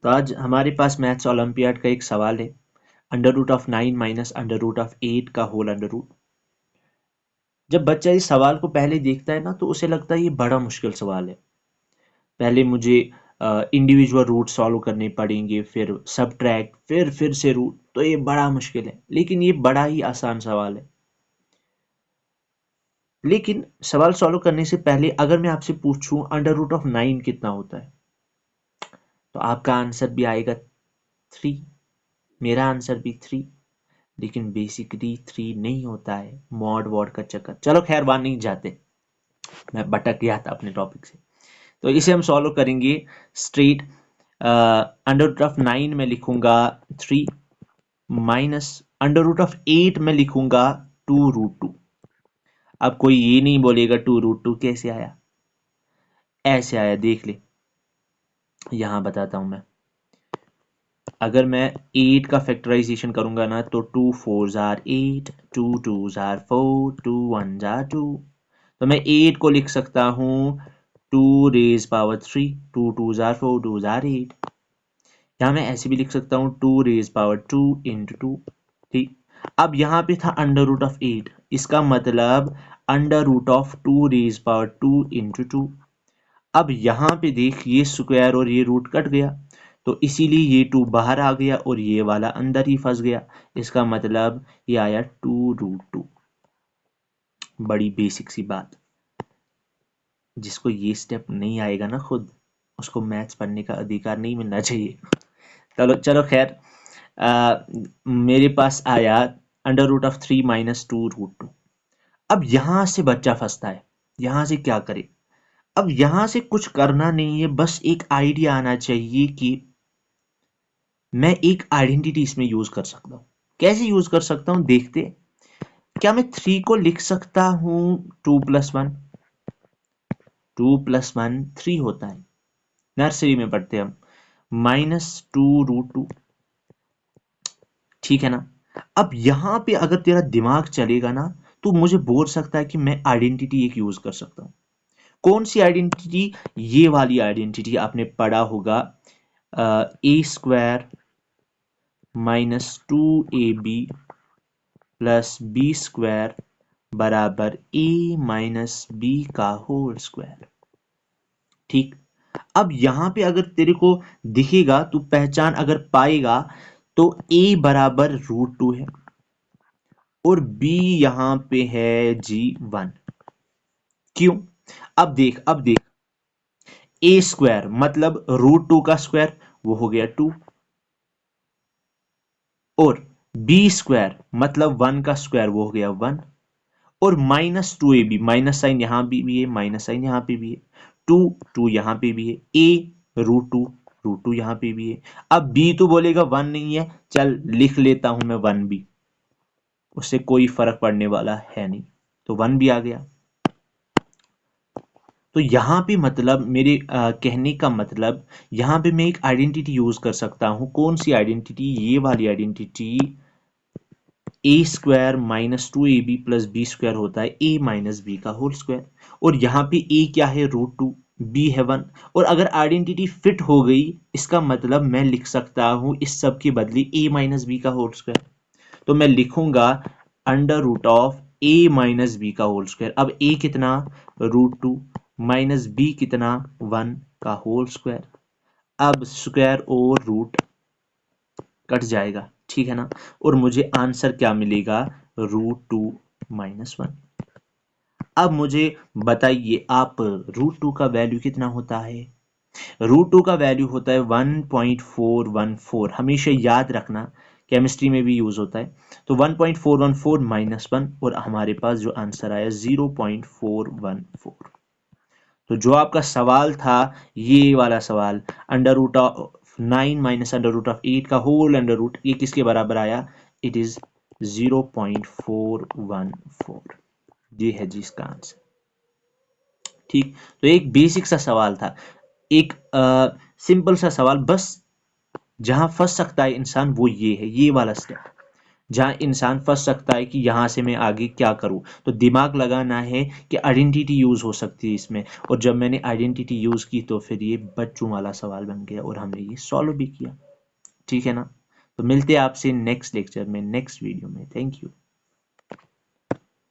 तो आज हमारे पास मैथ्स ओलंपियाड का एक सवाल है, under root of 9 minus under root of 8 का होल अंडर रूट। जब बच्चा इस सवाल को पहले देखता है ना तो उसे लगता है ये बड़ा मुश्किल सवाल है। पहले मुझे इंडिविजुअल रूट सॉल्व करने पड़ेंगे, फिर सब्ट्रैक्ट, फिर से रूट, तो ये बड़ा मुश्किल है। लेकिन ये बड़ा ही आसान सवाल है। लेकिन सवाल सॉल्व करने से पहले अगर मैं आपसे पूछूं अंडर रूट ऑफ 9 कितना होता है, तो आपका आंसर भी आएगा 3, मेरा आंसर भी 3। लेकिन बेसिकली 3 नहीं होता है, मॉड वॉड का चक्कर। चलो खैर वहां नहीं जाते, मैं भटक गया था अपने टॉपिक से। तो इसे हम सॉल्व करेंगे स्ट्रेट। अंडर रूट ऑफ 9 में लिखूंगा 3 माइनस अंडर रूट ऑफ 8 में लिखूंगा 2√2। अब कोई ये नहीं बोलेगा 2√2 कैसे आया, ऐसे आया, देख ले। यहां बताता हूं मैं। अगर मैं 8 का फैक्टराइजेशन करूंगा ना तो 2 4 जार 8, 2 2 जार 4, 2 1 जार 2। तो मैं 8 को लिख सकता हूँ 2 रेज पावर 3, 2 2 जार 4, 2 जार 8। यहाँ मैं ऐसे भी लिख सकता हूँ 2 रेज पावर 2 इंटू 2। ठीक। अब यहाँ पे था अंडर रूट ऑफ 8, इसका मतलब under root of 2 raise power 2 into 2। अब यहाँ पे देख, ये स्क्वायर और ये रूट कट गया, तो इसीलिए ये 2 बाहर आ गया और ये वाला अंदर ही फंस गया। इसका मतलब ये आया 2√2। बड़ी बेसिक सी बात। जिसको ये स्टेप नहीं आएगा ना खुद, उसको मैथ्स पढ़ने का अधिकार नहीं मिलना चाहिए। चलो चलो खैर, मेरे पास आया अंडर रूट ऑफ 3 माइनस 2√2। अब यहां से बच्चा फंसता है, यहां से क्या करे। अब यहां से कुछ करना नहीं है, बस एक आइडिया आना चाहिए कि मैं एक आइडेंटिटी इसमें यूज कर सकता हूं। कैसे यूज कर सकता हूं देखते। क्या मैं 3 को लिख सकता हूं 2+1? 2+1 3 होता है, नर्सरी में पढ़ते हैं हम। -2√2, ठीक है ना। अब यहां पे अगर तेरा दिमाग चलेगा ना तो मुझे बोल सकता है कि मैं आइडेंटिटी एक यूज कर सकता हूं। कौन सी आइडेंटिटी? ये वाली आइडेंटिटी आपने पढ़ा होगा, a² -2ab प्लस b² बराबर a-b का होल स्क्वायर। ठीक। अब यहां पे अगर तेरे को दिखेगा, तू पहचान अगर पाएगा, तो a बराबर √2 है और b यहां पे है g1। क्यों? अब देख, a² मतलब √2 का स्क्वायर, वो हो गया 2, और b² मतलब 1 का स्क्वायर, वो हो गया 1, और -2ab, माइनस साइन यहां भी है, माइनस साइन यहां पे भी है, 2 2 यहां पे भी है, a√2 √2 यहां पे भी है। अब b तो बोलेगा 1 नहीं है, चल लिख लेता हूं मैं 1 भी, उससे कोई फर्क पड़ने वाला है नहीं, तो 1 भी आ गया। तो यहाँ पे मतलब मेरे कहने का मतलब, यहाँ पे मैं एक आइडेंटिटी यूज कर सकता हूँ। कौन सी आइडेंटिटी? ये वाली identity, a² -2ab plus b² होता है a-b का होल स्क्वायर। और यहाँ पे a क्या है? √2, b है 1। और अगर आइडेंटिटी फिट हो गई, इसका मतलब मैं लिख सकता हूँ इस सब के बदले a-b का होल स्क्वायर। तो मैं लिखूंगा अंडर रूट ऑफ a-b का होल स्क्वायर। अब a कितना? √2 माइनस b कितना? 1 का होल स्क्वायर। अब स्क्वायर और रूट कट जाएगा, ठीक है ना। और मुझे आंसर क्या मिलेगा? √2 -1। अब मुझे बताइए आप, √2 का वैल्यू कितना होता है? √2 का वैल्यू होता है 1.414। हमेशा याद रखना, केमिस्ट्री में भी यूज होता है। तो 1.414 -1, और हमारे पास जो आंसर आया 0.414। तो जो आपका सवाल था, ये वाला सवाल, under root of 9 minus under root of 8 का होल अंडर रूट, ये किसके बराबर आया? It is 0.414। ये है जी इसका आंसर। ठीक। तो एक बेसिक सा सवाल था, एक सिंपल सा सवाल, बस जहां फंस सकता है इंसान वो ये है, ये वाला स्टेप। जहाँ इंसान फंस सकता है कि यहाँ से मैं आगे क्या करूँ। तो दिमाग लगाना है कि आइडेंटिटी यूज़ हो सकती है इसमें, और जब मैंने आइडेंटिटी यूज़ की तो फिर ये बच्चों वाला सवाल बन गया और हमने ये सॉल्व भी किया। ठीक है ना। तो मिलते हैं आपसे नेक्स्ट लेक्चर में, नेक्स्ट वीडियो में। Thank you.